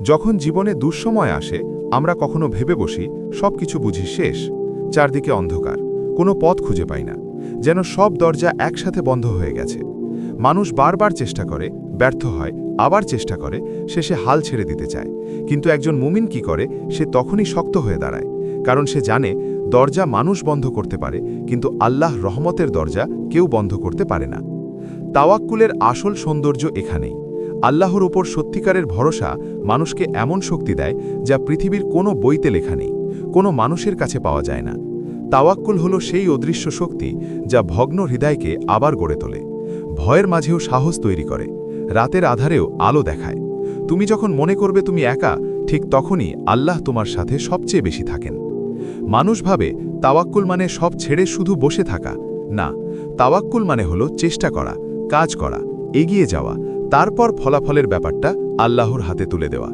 যখন জীবনে দুঃসময় আসে আমরা কখনো ভেবে বসি সবকিছু বুঝি শেষ, চারদিকে অন্ধকার, কোনো পথ খুঁজে পাই না, যেন সব দরজা একসাথে বন্ধ হয়ে গেছে। মানুষ বারবার চেষ্টা করে, ব্যর্থ হয়, আবার চেষ্টা করে, শেষে হাল ছেড়ে দিতে চায়। কিন্তু একজন মুমিন কি করে? সে তখনই শক্ত হয়ে দাঁড়ায়, কারণ সে জানে দরজা মানুষ বন্ধ করতে পারে, কিন্তু আল্লাহ রহমতের দরজা কেউ বন্ধ করতে পারে না। তাওয়াক্কুলের আসল সৌন্দর্য এখানেই। আল্লাহর উপর সত্যিকারের ভরসা মানুষকে এমন শক্তি দেয় যা পৃথিবীর কোনো বইতে লেখা নেই, কোনো মানুষের কাছে পাওয়া যায় না। তাওয়াক্কুল হলো সেই অদৃশ্য শক্তি যা ভগ্ন হৃদয়কে আবার গড়ে তোলে, ভয়ের মাঝেও সাহস তৈরি করে, রাতের আধারেও আলো দেখায়। তুমি যখন মনে করবে তুমি একা, ঠিক তখনই আল্লাহ তোমার সাথে সবচেয়ে বেশি থাকেন। মানুষ ভাবে তাওয়াক্কুল মানে সব ছেড়ে শুধু বসে থাকা। না, তাওয়াক্কুল মানে হলো চেষ্টা করা, কাজ করা, এগিয়ে যাওয়া, তারপর ফলাফলের ব্যাপারটা আল্লাহর হাতে তুলে দেওয়া।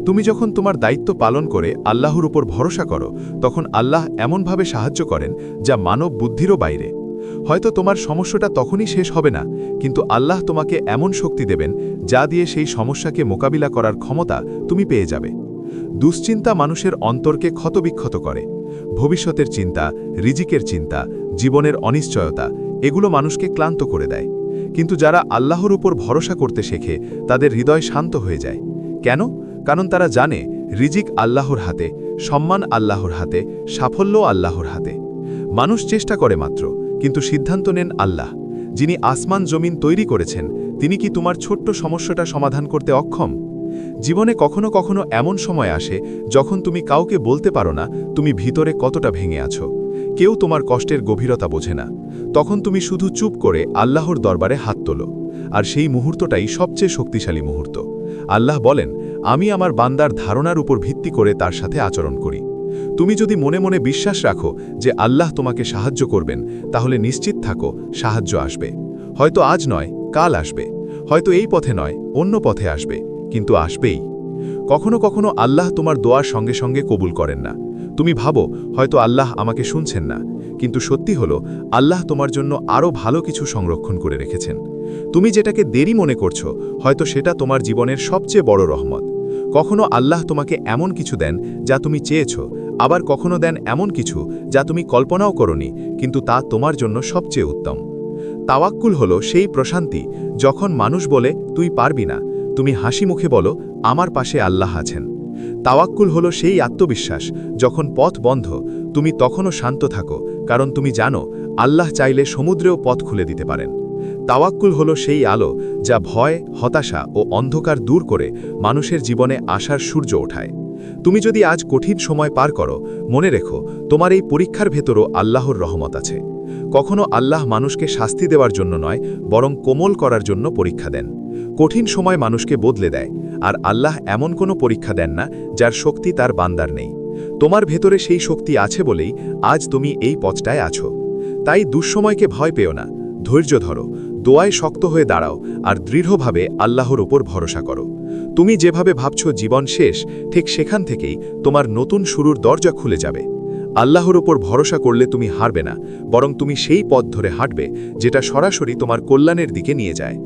তুমি যখন তোমার দায়িত্ব পালন করে আল্লাহর উপর ভরসা করো, তখন আল্লাহ এমনভাবে সাহায্য করেন যা মানব বুদ্ধিরও বাইরে। হয়তো তোমার সমস্যাটা তখনই শেষ হবে না, কিন্তু আল্লাহ তোমাকে এমন শক্তি দেবেন যা দিয়ে সেই সমস্যাকে মোকাবিলা করার ক্ষমতা তুমি পেয়ে যাবে। দুশ্চিন্তা মানুষের অন্তরকে ক্ষতবিক্ষত করে। ভবিষ্যতের চিন্তা, রিজিকের চিন্তা, জীবনের অনিশ্চয়তা, এগুলো মানুষকে ক্লান্ত করে দেয়। কিন্তু যারা আল্লাহর উপর ভরসা করতে শেখে তাদের হৃদয় শান্ত হয়ে যায়। কেন? কারণ তারা জানে রিজিক আল্লাহর হাতে, সম্মান আল্লাহর হাতে, সাফল্য আল্লাহর হাতে। মানুষ চেষ্টা করে মাত্র, কিন্তু সিদ্ধান্ত নেন আল্লাহ। যিনি আসমান জমিন তৈরি করেছেন, তিনি কি তোমার ছোট্ট সমস্যাটা সমাধান করতে অক্ষম? জীবনে কখনো কখনো এমন সময় আসে যখন তুমি কাউকে বলতে পারো না তুমি ভিতরে কতটা ভেঙে আছো। কেউ তোমার কষ্টের গভীরতা বোঝে না। তখন তুমি শুধু চুপ করে আল্লাহর দরবারে হাত তোলো। আর সেই মুহূর্তটাই সবচেয়ে শক্তিশালী মুহূর্ত। আল্লাহ বলেন, আমি আমার বান্দার ধারণার উপর ভিত্তি করে তার সাথে আচরণ করি। তুমি যদি মনে মনে বিশ্বাস রাখো যে আল্লাহ তোমাকে সাহায্য করবেন, তাহলে নিশ্চিত থাকো সাহায্য আসবে। হয়তো আজ নয়, কাল আসবে। হয়তো এই পথে নয়, অন্য পথে আসবে, কিন্তু আসবেই। কখনো কখনো আল্লাহ তোমার দোয়ার সঙ্গে সঙ্গে কবুল করেন না। তুমি ভাবো হয়তো আল্লাহ আমাকে শুনছেন না, কিন্তু সত্যি হলো আল্লাহ তোমার জন্য আরও ভালো কিছু সংরক্ষণ করে রেখেছেন। তুমি যেটাকে দেরি মনে করছো, হয়তো সেটা তোমার জীবনের সবচেয়ে বড় রহমত। কখনো আল্লাহ তোমাকে এমন কিছু দেন যা তুমি চেয়েছো, আবার কখনো দেন এমন কিছু যা তুমি কল্পনাও করনি, কিন্তু তা তোমার জন্য সবচেয়ে উত্তম। তাওয়াক্কুল হলো সেই প্রশান্তি যখন মানুষ বলে তুই পারবি না, তুমি হাসি মুখে বলো আমার পাশে আল্লাহ আছেন। তাওয়াক্কুল হলো সেই আত্মবিশ্বাস যখন পথ বন্ধ, তুমি তখনও শান্ত থাকো, কারণ তুমি জানো আল্লাহ চাইলে সমুদ্রেও পথ খুলে দিতে পারেন। তাওয়াক্কুল হলো সেই আলো যা ভয়, হতাশা ও অন্ধকার দূর করে মানুষের জীবনে আশার সূর্য ওঠায়। তুমি যদি আজ কঠিন সময় পার করো, মনে রেখো তোমার এই পরীক্ষার ভেতরও আল্লাহর রহমত আছে। কখনো আল্লাহ মানুষকে শাস্তি দেওয়ার জন্য নয়, বরং কোমল করার জন্য পরীক্ষা দেন। কঠিন সময় মানুষকে বদলে দেয়, আর আল্লাহ এমন কোনো পরীক্ষা দেন না যার শক্তি তার বান্দার নেই। তোমার ভেতরে সেই শক্তি আছে বলেই আজ তুমি এই পথটায় আছো। তাই দুঃসময়কে ভয় পেও না, ধৈর্য ধরো, দোয়ায় শক্ত হয়ে দাঁড়াও, আর দৃঢ়ভাবে আল্লাহর উপর ভরসা করো। তুমি যেভাবে ভাবছো জীবন শেষ, ঠিক সেখান থেকেই তোমার নতুন শুরুর দরজা খুলে যাবে। আল্লাহর উপর ভরসা করলে তুমি হারবে না, বরং তুমি সেই পথ ধরে হাঁটবে যেটা সরাসরি তোমার কল্যাণের দিকে নিয়ে যায়।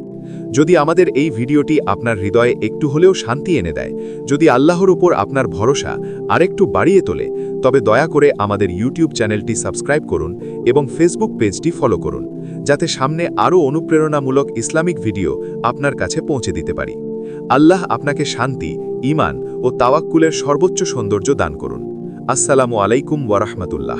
যদি আমাদের এই ভিডিওটি আপনার হৃদয়ে একটু হলেও শান্তি এনে দেয়, যদি আল্লাহর উপর আপনার ভরসা আরেকটু বাড়িয়ে তোলে, তবে দয়া করে আমাদের ইউটিউব চ্যানেলটি সাবস্ক্রাইব করুন এবং ফেসবুক পেজটি ফলো করুন, যাতে সামনে আরও অনুপ্রেরণামূলক ইসলামিক ভিডিও আপনার কাছে পৌঁছে দিতে পারি। আল্লাহ আপনাকে শান্তি, ঈমান ও তাওয়াক্কুলের সর্বোচ্চ সৌন্দর্য দান করুন। আসসালামু আলাইকুম ওয়া রাহমাতুল্লাহ।